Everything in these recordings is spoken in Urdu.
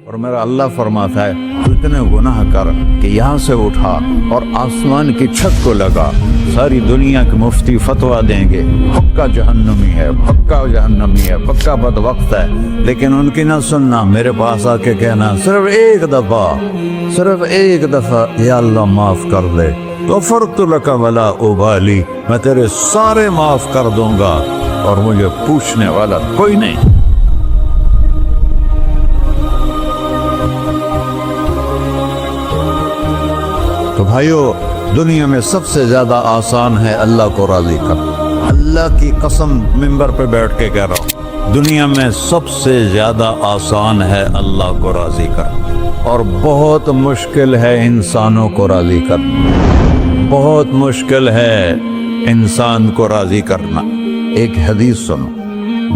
اور میرا اللہ فرماتا ہے تو اتنے گناہ کر کہ یہاں سے اٹھا اور آسمان کی چھت کو لگا، ساری دنیا کے مفتی فتویٰ دیں گے پکا جہنمی ہے، پکا جہنمی ہے، پکا بدبخت ہے، لیکن ان کی نہ سننا، میرے پاس آ کے کہنا صرف ایک دفعہ یا اللہ معاف کر دے، غفرت لک ولا ابالی، میں تیرے سارے معاف کر دوں گا اور مجھے پوچھنے والا کوئی نہیں۔ تو بھائیو، دنیا میں سب سے زیادہ آسان ہے اللہ کو راضی کرنا، اللہ کی قسم منبر پہ بیٹھ کے کہہ رہا ہوں، دنیا میں سب سے زیادہ آسان ہے اللہ کو راضی کرنا، اور بہت مشکل ہے انسانوں کو راضی کرنا، بہت مشکل ہے انسان کو راضی کرنا۔ ایک حدیث سنو،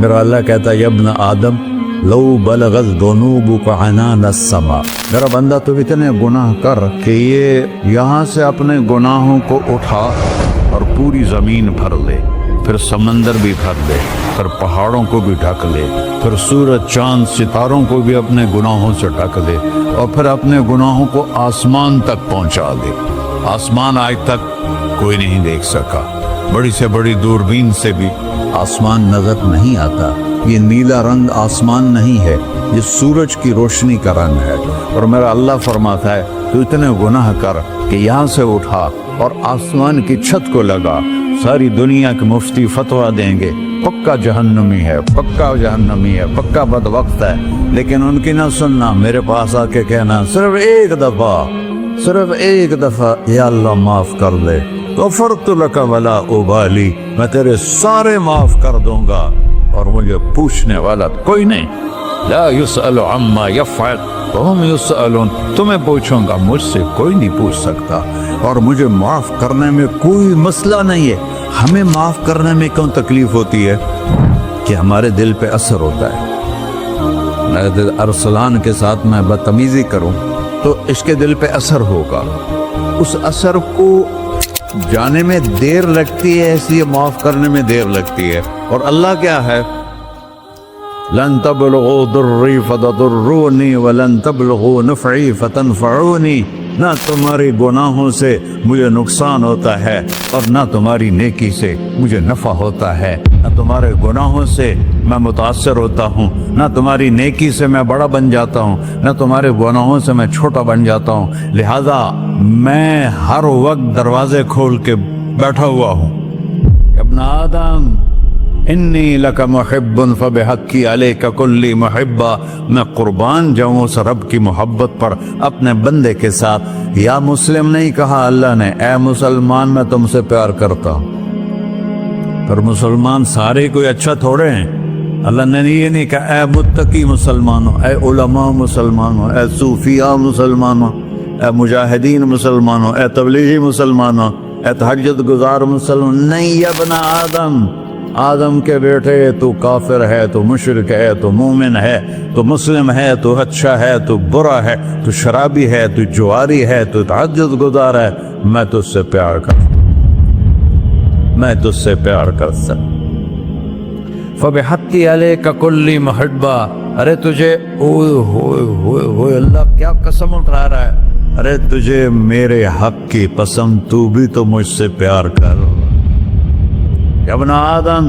میرا اللہ کہتا ہے ابن آدم لو بلغت ذنوبک عنان السماء، میرا بندہ تو اتنے گناہ کر کہ یہ یہاں سے اپنے گناہوں کو اٹھا اور پوری زمین بھر لے، پھر سمندر بھی بھر لے، پھر پہاڑوں کو بھی ڈھک لے، پھر سورج چاند ستاروں کو بھی اپنے گناہوں سے ڈھک لے، اور پھر اپنے گناہوں کو آسمان تک پہنچا دے۔ آسمان آج تک کوئی نہیں دیکھ سکا، بڑی سے بڑی دوربین سے بھی آسمان نظر نہیں آتا، یہ نیلا رنگ آسمان نہیں ہے، یہ سورج کی روشنی کا رنگ ہے۔ اور میرا اللہ فرماتا ہے تو اتنے گناہ کر کہ یہاں سے اٹھا اور آسمان کی چھت کو لگا، ساری دنیا کے مفتی فتویٰ دیں گے پکا جہنمی ہے، پکا جہنمی ہے، پکا بدبخت ہے، لیکن ان کی نہ سننا، میرے پاس آ کے کہنا صرف ایک دفعہ یا اللہ معاف کر دے، غفرت لک ولا ابالی، میں تیرے سارے معاف کر دوں گا اور مجھے پوچھنے والا کوئی نہیں۔ لا یسأل عما یفعل وهم یسألون، تمہیں پوچھوں گا، مجھ سے کوئی نہیں پوچھ سکتا، اور مجھے معاف کرنے میں کوئی مسئلہ نہیں ہے۔ ہمیں معاف کرنے میں کیوں تکلیف ہوتی ہے؟ کہ ہمارے دل پہ اثر ہوتا ہے، ارسلان کے ساتھ میں بدتمیزی کروں تو اس کے دل پہ اثر ہوگا، اس اثر کو جانے میں دیر لگتی ہے، اس لیے معاف کرنے میں دیر لگتی ہے۔ اور اللہ کیا ہے؟ لن تبلغوا ضری فتضرونی ولن تبلغوا نفعی فتنفعونی، نہ تمہاری گناہوں سے مجھے نقصان ہوتا ہے اور نہ تمہاری نیکی سے مجھے نفع ہوتا ہے، نہ تمہارے گناہوں سے میں متاثر ہوتا ہوں، نہ تمہاری نیکی سے میں بڑا بن جاتا ہوں، نہ تمہارے گناہوں سے میں چھوٹا بن جاتا ہوں، لہذا میں ہر وقت دروازے کھول کے بیٹھا ہوا ہوں۔ ابن آدم انی لک محب فبحقی علیک کلی محبہ، میں قربان جاؤں اس رب کی محبت پر اپنے بندے کے ساتھ۔ یا مسلم نہیں کہا اللہ نے، اے مسلمان میں تم سے پیار کرتا ہوں۔ پر مسلمان سارے کوئی اچھا تھوڑے ہیں، اللہ نے یہ نہیں کہا اے متقی مسلمانوں، اے علماء مسلمانوں، اے صوفیاء مسلمانوں، اے مجاہدین مسلمانوں، اے تبلیغی مسلمانوں، اے تہجد گزار مسلمان، نہیں ابن آدم کے بیٹے، تو کافر ہے، تو مشرک ہے، تو مومن ہے، تو مسلم ہے، تو اچھا ہے، تو برا ہے، تو شرابی ہے، تو جواری ہے، تو تہجد گزار ہے، میں تجھ سے پیار کرتا فبحقی علیک کلی محبہ، ارے تجھے اوئے اللہ کیا قسم اٹھا رہا ہے، ارے تجھے میرے حق کی قسم، تو بھی تو مجھ سے پیار کر۔ ابن آدم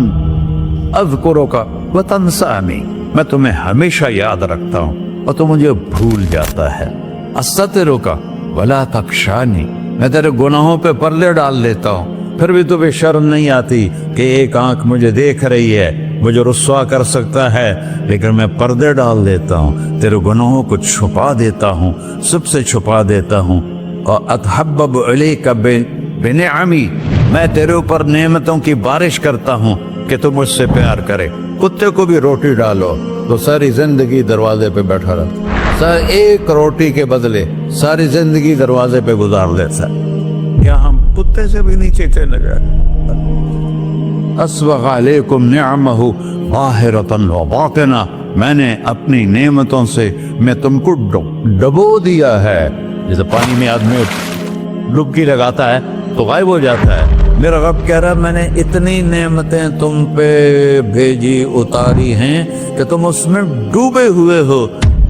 اذکرک وتنسانی، میں تمہیں ہمیشہ یاد رکھتا ہوں اور تو مجھے بھول جاتا ہے۔ استترک ولا تخشانی، میں تیرے گناہوں پہ پردے ڈال دیتا ہوں، پھر بھی تمہیں شرم نہیں آتی کہ ایک آنکھ مجھے دیکھ رہی ہے، مجھے رسوا کر سکتا ہے، لیکن میں پردے ڈال دیتا ہوں، تیرے گناہوں کو چھپا دیتا ہوں، سب سے چھپا دیتا ہوں۔ اور اتحبب الیک بنعمی، میں تیرے اوپر نعمتوں کی بارش کرتا ہوں کہ تو مجھ سے پیار کرے۔ کتے کو بھی روٹی ڈالو تو ساری زندگی دروازے پہ بیٹھا رہتا، ایک روٹی کے بدلے ساری زندگی دروازے پہ گزار لیتا ہے۔ کیا ہم کتے سے بھی نیچے چلے گئے؟ اسبغ علیکم نعمہ ظاہرۃ و باطنہ، میں نے اپنی نعمتوں سے میں تم کو ڈبو دیا ہے، جیسے پانی میں آدمی ڈبکی لگاتا ہے تو غائب ہو جاتا ہے۔ میرا رب کہہ رہا ہے میں نے اتنی نعمتیں تم پہ بھیجی اتاری ہیں کہ تم اس میں ڈوبے ہوئے ہو،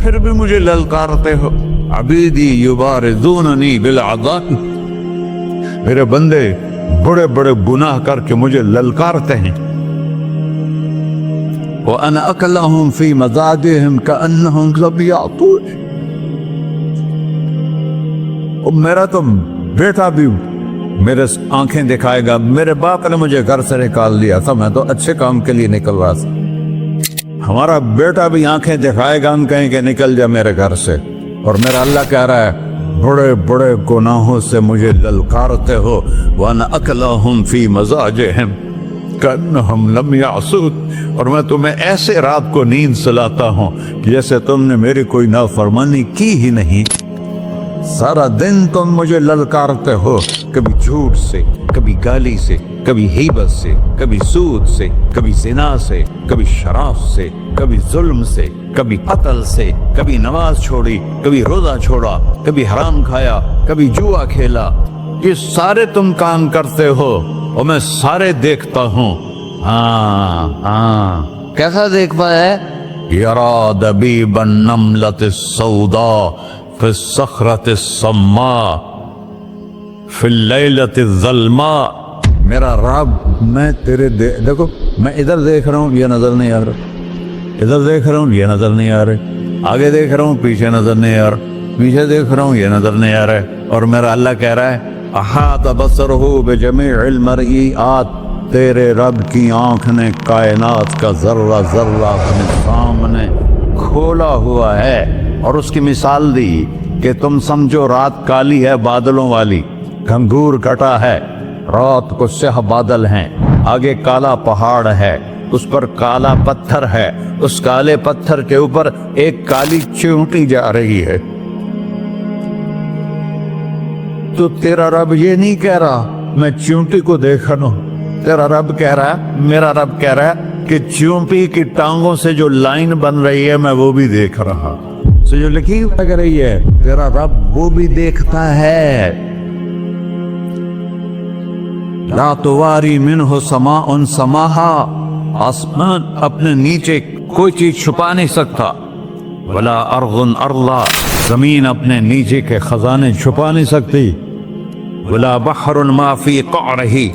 پھر بھی مجھے للکارتے ہو. عبیدی یبارزوننی بالعذاب، میرے بندے بڑے بڑے گناہ کر کے مجھے للکارتے ہیں. وَأَنَا أَكْلَهُمْ فِي مَزَاجِهِمْ كَأَنَّهُمْ لَمْ يَعْطُونِ. میرا تو بیٹا بھی میرے آنکھیں دکھائے گا. میرے باپ نے مجھے گھر سے نکال دیا تھا، میں تو اچھے کام کے لیے نکل رہا تھا. ہمارا بیٹا بھی آنکھیں دکھائے گا، ہم کہیں کہ نکل جا میرے گھر سے. اور میرا اللہ کہہ رہا ہے بڑے بڑے گناہوں سے مجھے للکارتے ہو. وَأَنَا أَكْلَهُمْ فِي مَزَاجِهِمْ كَأَنَّهُمْ لَمْ يَعْصُونِ. اور میں تمہیں ایسے رات کو نیند سلاتا ہوں کہ جیسے تم نے میری کوئی نافرمانی کی ہی نہیں. سارا دن تم مجھے للکارتے ہو، کبھی جھوٹ سے، کبھی گالی سے، کبھی غیبت سے، کبھی سود سے، کبھی زنا سے، کبھی شراب سے، کبھی ظلم سے، کبھی قتل سے، کبھی نماز چھوڑی، کبھی روزہ چھوڑا، کبھی حرام کھایا، کبھی جوا کھیلا. یہ سارے تم کام کرتے ہو اور میں سارے دیکھتا ہوں. کیسا دیکھ پایا ہے؟ یرا دبیب النملۃ السوداء فی الصخرۃ الصماء فی اللیلۃ الظلماء. میرا رب میں تیرے دیکھو، میں ادھر دیکھ رہا ہوں یہ نظر نہیں آ رہا، ادھر دیکھ رہا ہوں یہ نظر نہیں آ رہے، آگے دیکھ رہا ہوں پیچھے نظر نہیں آ رہا، پیچھے دیکھ رہا ہوں یہ نظر نہیں آ رہا ہے. اور میرا اللہ کہہ رہا ہے احاط بصرہ بجمیع المرئیات. تیرے رب کی آنکھ نے کائنات کا ذرہ ذرہ اپنے سامنے کھولا ہوا ہے. اور اس کی مثال دی کہ تم سمجھو رات کالی ہے بادلوں والی، گھنگور کٹا ہے، رات کو سیاہ بادل ہیں، آگے کالا پہاڑ ہے، اس پر کالا پتھر ہے، اس کالے پتھر کے اوپر ایک کالی چیونٹی جا رہی ہے. تو تیرا رب یہ نہیں کہہ رہا میں چیونٹی کو دیکھ رہا ہوں. تیرا رب کہہ رہا ہے، میرا رب کہہ رہا ہے کہ چیونٹی کی ٹانگوں سے جو لائن بن رہی ہے میں وہ بھی دیکھ رہا. سے جو لکیر لگ رہی ہے تیرا رب وہ بھی دیکھتا ہے. لا تواری منہ سماء سماہا، آسمان اپنے نیچے کوئی چیز چھپا نہیں سکتا. ولا ارض ارضا، زمین اپنے نیچے کے خزانے چھپا نہیں سکتی. ولا بحر ما فی قعرہ،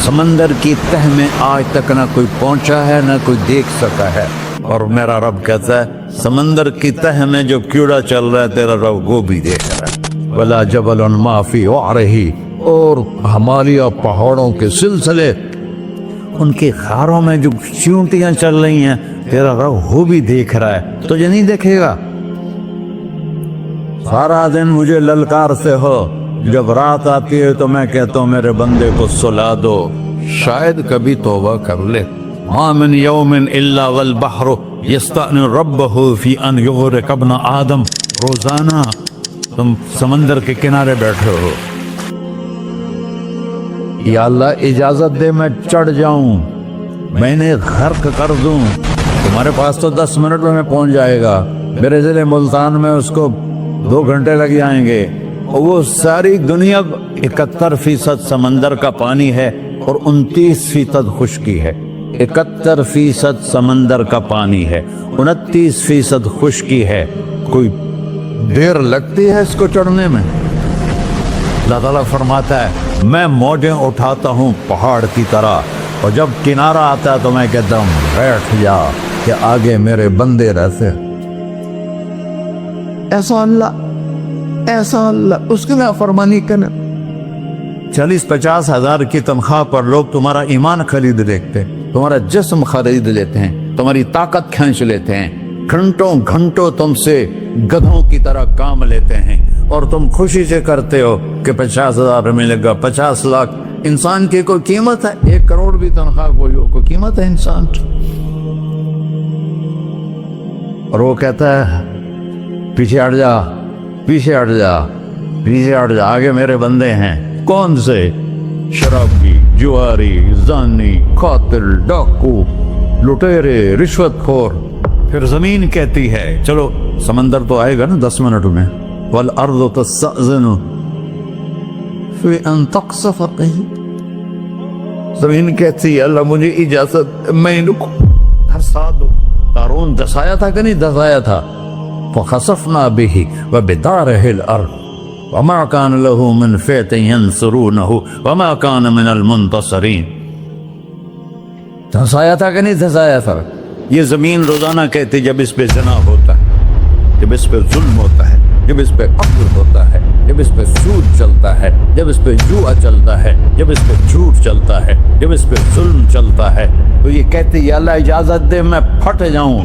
سمندر کی تہ میں آج تک نہ کوئی پہنچا ہے نہ کوئی دیکھ سکا ہے. اور میرا رب کہتا ہے سمندر کی تہ میں جو کیڑا چل رہا ہے تیرا رب وہ بھی دیکھ رہا ہے. ولا جبل ما فی وعرہ، اور ہمالیہ پہاڑوں کے سلسلے ان کی خاروں میں جو چیونٹیاں چل رہی ہیں تیرا رب وہ بھی دیکھ رہا ہے. تجھے نہیں دیکھے گا؟ سارا دن مجھے للکارتے ہو، جب رات آتی ہے تو میں کہتا ہوں میرے بندے کو سلا دو، شاید کبھی توبہ کر لے. ما من یوم الا والبحر یستأن ربہ فی ان یغرق ابن آدم. روزانہ تم سمندر کے کنارے بیٹھے ہو، یا اللہ اجازت دے میں چڑھ جاؤں، میں انہیں غرق کر دوں. تمہارے پاس تو 10 منٹ میں پہنچ جائے گا، میرے ضلع ملتان میں اس کو 2 گھنٹے لگ جائیں گے. وہ ساری دنیا 71% سمندر کا پانی ہے اور 29% خشکی ہے. 71% سمندر کا پانی ہے، 29% خشکی ہے. کوئی دیر لگتی ہے اس کو چڑھنے میں؟ اللہ تعالیٰ فرماتا ہے میں موجیں اٹھاتا ہوں پہاڑ کی طرح، اور جب کنارہ آتا ہے تو میں کہتا ہوں بیٹھ جا کہ آگے میرے بندے رہتے. ایسا اللہ اس کی نافرمانی کرنے. 40-50 ہزار کی تنخواہ پر لوگ تمہارا ایمان خرید لیتے ہیں، تمہارا جسم خرید لیتے ہیں، تمہاری طاقت کھینچ لیتے ہیں، گھنٹوں گھنٹوں تم سے گدھوں کی طرح کام لیتے ہیں، اور تم خوشی سے کرتے ہو کہ 50,000 ملے گا، 50 لاکھ. انسان کی کوئی قیمت ہے؟ 1 کروڑ بھی تنخواہ کوئی قیمت ہے انسان؟ اور وہ کہتا ہے پیچھے ہٹ جا، پیچھے ہٹ جا، پیچھے ہٹ جا، آگے میرے بندے ہیں. کون سے؟ شرابی، جواری، زانی، قاتل، ڈاکو، لٹیرے، رشوت خور. پھر زمین کہتی ہے چلو سمندر تو آئے گا نا 10 منٹ میں. والارض تستأذن فی ان تقصف قیل. زمین کہتی ہے اللہ مجھے اجازت، میں ان کو دھسا دو. قارون دھسایا تھا کہ نہیں دھسایا تھا؟ فخسفنا به وبداره الأرض وما كان له من فئة ينصرونه وما كان من المنتصرين. دھنسایا تھا کہ نہیں دھنسایا تھا؟ یہ زمین روزانہ کہتے جب اس پہ زنا ہوتا ہے، جب اس پہ ظلم ہوتا ہے، جب اس پہ قتل ہوتا ہے، جب اس پہ سود چلتا ہے، جب اس پہ جوا چلتا ہے، جب اس پہ جھوٹ چلتا ہے، جب اس پہ ظلم چلتا ہے، تو یہ کہتے یا اللہ اجازت دے میں پھٹ جاؤں،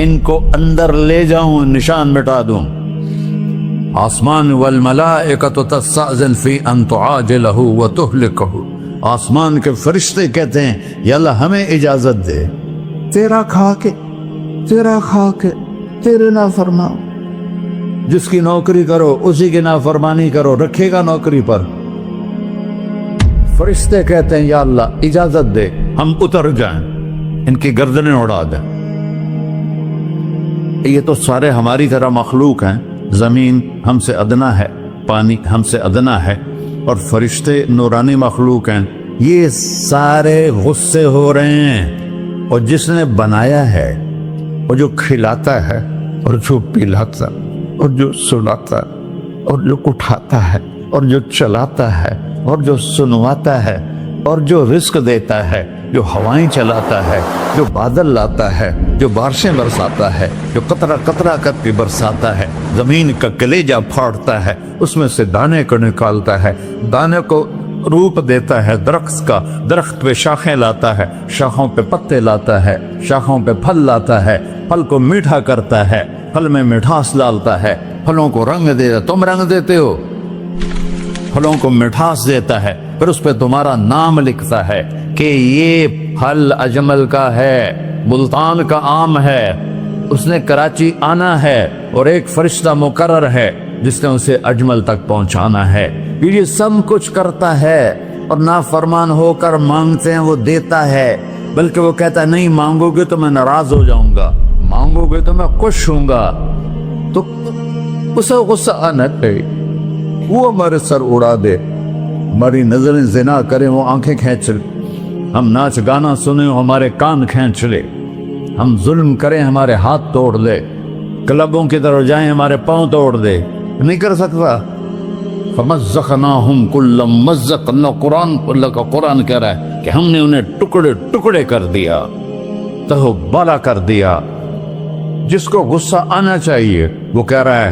ان کو اندر لے جاؤں، نشان مٹا دوں. آسمان والملائکۃ تستأذن فی ان تعاجلہ وتہلکہ، آسمان کے فرشتے کہتے ہیں یا اللہ ہمیں اجازت دے، تیرا کھا کے تیرے نافرمان، جس کی نوکری کرو اسی کی نافرمانی کرو، رکھے گا نوکری پر. فرشتے کہتے ہیں یا اللہ اجازت دے ہم اتر جائیں، ان کی گردنیں اڑا دیں. یہ تو سارے ہماری طرح مخلوق ہیں، زمین ہم سے ادنا ہے، پانی ہم سے ادنا ہے، اور فرشتے نورانی مخلوق ہیں. یہ سارے غصے ہو رہے ہیں، اور جس نے بنایا ہے، اور جو کھلاتا ہے، اور جو پلاتا، اور جو سلاتا، اور جو اٹھاتا ہے، اور جو چلاتا ہے، اور جو سنواتا ہے، اور جو رزق دیتا ہے، جو ہوائیں چلاتا ہے، جو بادل لاتا ہے، جو بارشیں برساتا ہے، جو قطرہ قطرہ کر کے برساتا ہے، زمین کا کلیجہ پھاڑتا ہے، اس میں سے دانے کو نکالتا ہے، دانے کو روپ دیتا ہے درخت کا، درخت پہ شاخیں لاتا ہے، شاخوں پہ پتے لاتا ہے، شاخوں پہ پھل لاتا ہے، پھل کو میٹھا کرتا ہے، پھل میں مٹھاس ڈالتا ہے، پھلوں کو رنگ دیتا. تم رنگ دیتے ہو، پھلوں کو مٹھاس دیتا ہے، پھر اس پہ تمہارا نام لکھتا ہے کہ یہ پھل اجمل کا ہے، ملتان کا آم ہے، اس نے کراچی آنا ہے، اور ایک فرشتہ مقرر ہے جس نے اسے اجمل تک پہنچانا ہے. یہ سب کچھ کرتا ہے، اور نافرمان ہو کر مانگتے ہیں وہ دیتا ہے، بلکہ وہ کہتا ہے نہیں مانگو گے تو میں ناراض ہو جاؤں گا، مانگو گے تو میں خوش ہوں گا. تو اسے غصہ آنا چاہیے، وہ ہمارے سر اڑا دے، ہماری نظریں زنا کریں وہ آنکھیں کھینچ لے، ہم ناچ گانا سنیں ہمارے کان کھینچ لے، ہم ظلم کریں ہمارے ہاتھ توڑ دے، کلبوں کی طرف جائیں ہمارے پاؤں توڑ دے. نہیں کر سکتا. فَمَزَّقْنَاهُمْ كُلَّ مُمَزَّقٍ، اللہ کا قرآن کہہ رہا ہے کہ ہم نے انہیں ٹکڑے ٹکڑے کر دیا، تہو بالا کر دیا. جس کو غصہ آنا چاہیے وہ کہہ رہا ہے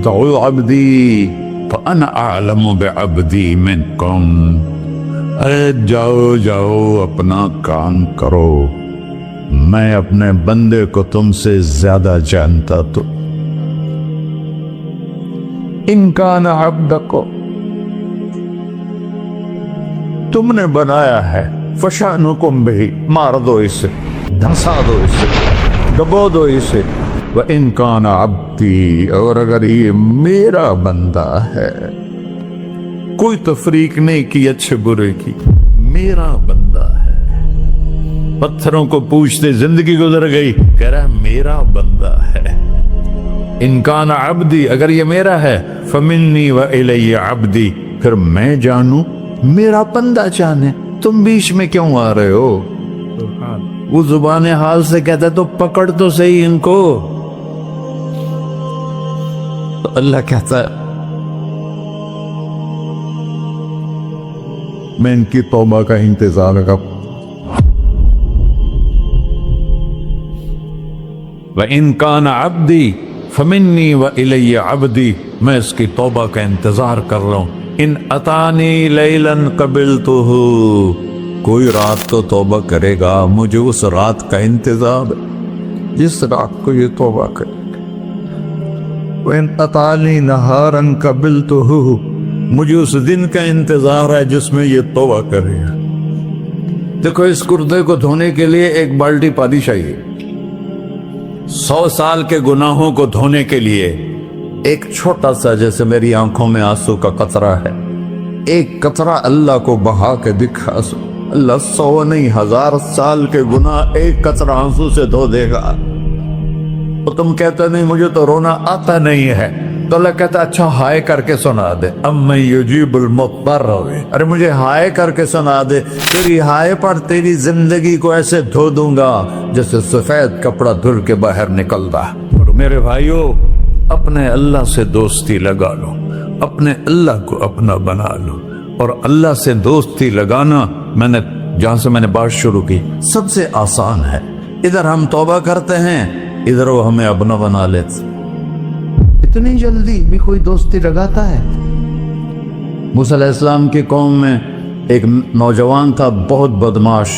دعو عبدی فَأَنَا أَعْلَمُ بِعَبْدِي مِنْكُمْ، ارے جاؤ جاؤ اپنا کام کرو، میں اپنے بندے کو تم سے زیادہ جانتا. تو ان کان عبدکو، تم نے بنایا ہے، فشانکم بہی، مار دو اسے، دھنسا دو اسے، دبو دو اسے. وَإِن كَانَ عَبْدِي، اور اگر یہ میرا بندہ ہے، کوئی تفریق نہیں کی اچھے برے کی، میرا بندہ ہے. پتھروں کو پوچھتے زندگی گزر گئی، کہہ رہا ہے میرا بندہ ہے. ان کان عبدی، اگر یہ میرا ہے، فمنی والی عبدی، پھر میں جانوں میرا بندہ جانے. تم بیچ میں کیوں آ رہے ہو؟ وہ زبان حال سے کہتا ہے تو پکڑ تو صحیح ان کو. تو اللہ کہتا ہے میں ان کی توبہ کا انتظار کروں. وَإِن كَانَ عَبْدِي فَمِنِّي وَإِلَيَّ عَبْدِي، میں اس کی توبہ کا انتظار کر رہا ہوں. ان اتانی لیلاً قبلتہ، کوئی رات تو توبہ کرے گا، مجھے اس رات کا انتظار جس رات کو یہ توبہ کرے. وَإِنْ أَتَانِي نَهَارًا قَبِلْتُهُ، مجھے اس دن کا انتظار ہے جس میں یہ توبہ کرے گا. دیکھو اس کردے کو دھونے کے لیے ایک بالٹی پانی چاہیے. 100 سال کے گناہوں کو دھونے کے لیے ایک چھوٹا سا، جیسے میری آنکھوں میں آنسو کا قطرہ ہے، ایک قطرہ اللہ کو بہا کے دکھا، اللہ 100 نہیں 1000 سال کے گناہ ایک قطرہ آنسو سے دھو دے گا. تو تم کہتے نہیں مجھے تو رونا آتا نہیں ہے، تو اللہ کہتا اچھا ہائے کر کے سنا دے. اَمَّن يُجِيبُ الْمُضْطَرَّ، ارے مجھے ہائے کر کے سنا دے، تیری ہائے پر تیری زندگی کو ایسے دھو دوں گا جیسے سفید کپڑا دھل کے باہر نکلتا. اور میرے بھائیو، اپنے اللہ سے دوستی لگا لو، اپنے اللہ کو اپنا بنا لو۔ اور اللہ سے دوستی لگانا جہاں سے میں نے بات شروع کی، سب سے آسان ہے۔ ادھر ہم توبہ کرتے ہیں، ادھر وہ ہمیں اپنا بنا لیتے۔ اتنی جلدی بھی کوئی دوستی لگاتا ہے؟ موسیٰ علیہ السلام کی قوم میں ایک نوجوان تھا بہت بدماش،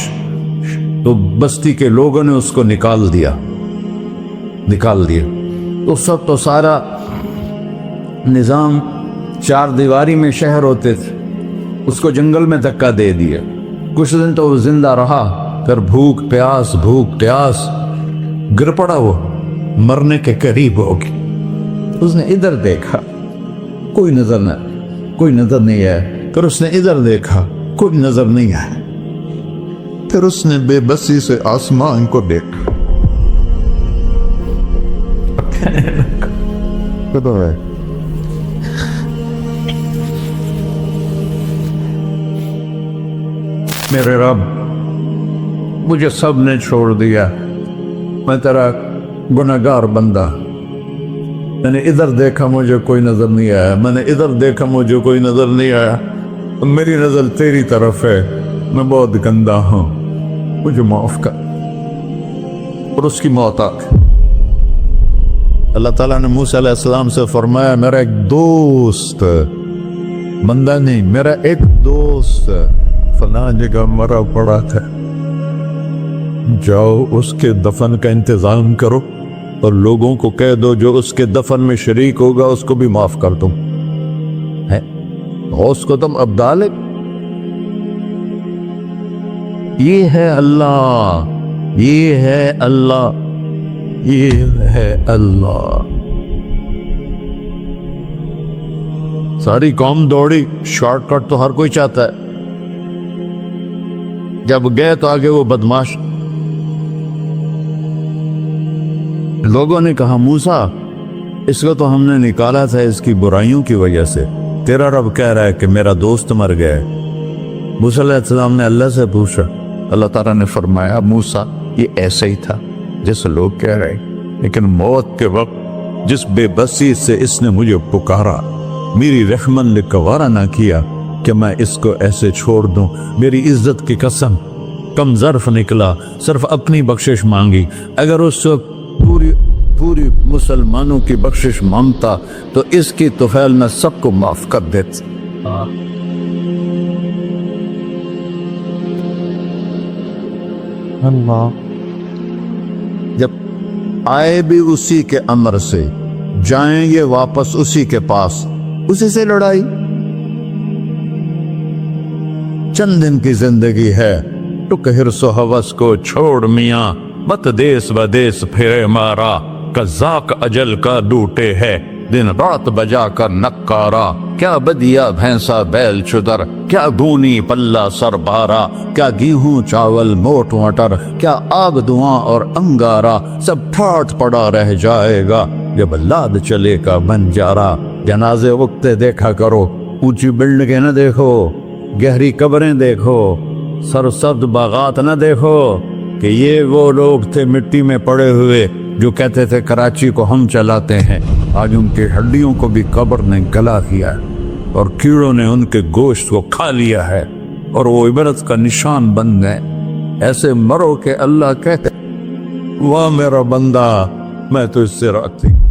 تو بستی کے لوگوں نے اس کو نکال دیا۔ تو سب تو سارا نظام چار دیواری میں شہر ہوتے تھے، اس کو جنگل میں دھکا دے دیا۔ کچھ دن تو وہ زندہ رہا، پھر بھوک پیاس گر پڑا، وہ مرنے کے قریب ہو گئی۔ اس نے ادھر دیکھا، کوئی نظر نہیں آیا۔ پھر اس نے ادھر دیکھا، کوئی نظر نہیں آیا۔ پھر اس نے بے بسی سے آسمان کو دیکھا۔ میرے رب، مجھے سب نے چھوڑ دیا، میں تیرا گنہگار بندہ۔ میں نے ادھر دیکھا، مجھے کوئی نظر نہیں آیا، میں نے ادھر دیکھا، مجھے کوئی نظر نہیں آیا۔ میری نظر تیری طرف ہے، میں بہت گندا ہوں، مجھے معاف کر۔ اور اس کی موت آ گئی۔ اللہ تعالیٰ نے موسیٰ علیہ السلام سے فرمایا، میرا ایک دوست، بندہ نہیں، میرا ایک دوست فلاں جگہ مرا پڑا تھا، جاؤ اس کے دفن کا انتظام کرو اور لوگوں کو کہہ دو جو اس کے دفن میں شریک ہوگا اس کو بھی معاف کر دو۔ غوث کو تم ابدال، یہ ہے اللہ، یہ ہے اللہ، یہ ہے اللہ۔ ساری قوم دوڑی، شارٹ کٹ تو ہر کوئی چاہتا ہے۔ جب گئے تو آگے وہ بدماش، لوگوں نے کہا موسیٰ اس کو تو ہم نے نکالا تھا اس کی برائیوں کی وجہ سے، تیرا رب کہہ رہا ہے کہ میرا دوست مر گیا ہے۔ موسیٰ علیہ السلام نے اللہ سے پوچھا، اللہ تعالیٰ نے فرمایا موسیٰ یہ ایسا ہی تھا جیسے لوگ کہہ رہے، لیکن موت کے وقت جس بے بسی سے اس نے مجھے پکارا، میری رحمت نے گوارا نہ کیا کہ میں اس کو ایسے چھوڑ دوں۔ میری عزت کی قسم، کم ظرف نکلا، صرف اپنی بخشش مانگی۔ اگر اس وقت پوری مسلمانوں کی بخشش مانگتا تو اس کی طفیل میں سب کو معاف کر دیتا۔ اللہ جب آئے بھی اسی کے امر سے، جائیں گے واپس اسی کے پاس، اسی سے لڑائی۔ چند دن کی زندگی ہے، ٹک حرص و ہوس کو چھوڑ میاں، مت دیس بدیس پھرے مارا، قزاق اجل کا ڈوٹے ہے، دن رات بجا کر نکارا، کیا بدیا بھینسا بیل چدر، کیا گونی پلہ سر بارا، کیا گیہوں چاول موٹ مٹر، کیا آگ دھواں اور انگارا، سب ٹھاٹ پڑا رہ جائے گا جب لاد چلے کا بنجارا۔ جنازے وقتے دیکھا کرو، اونچی بلڈنگیں نہ دیکھو، گہری قبریں دیکھو، سرسبز باغات نہ دیکھو کہ یہ وہ لوگ تھے مٹی میں پڑے ہوئے جو کہتے تھے کراچی کو ہم چلاتے ہیں۔ آج ان کی ہڈیوں کو بھی قبر نے گلا کیا اور کیڑوں نے ان کے گوشت کو کھا لیا ہے اور وہ عبرت کا نشان بن گئے۔ ایسے مرو کہ اللہ کہتے واہ میرا بندہ میں تو اس سے راضی۔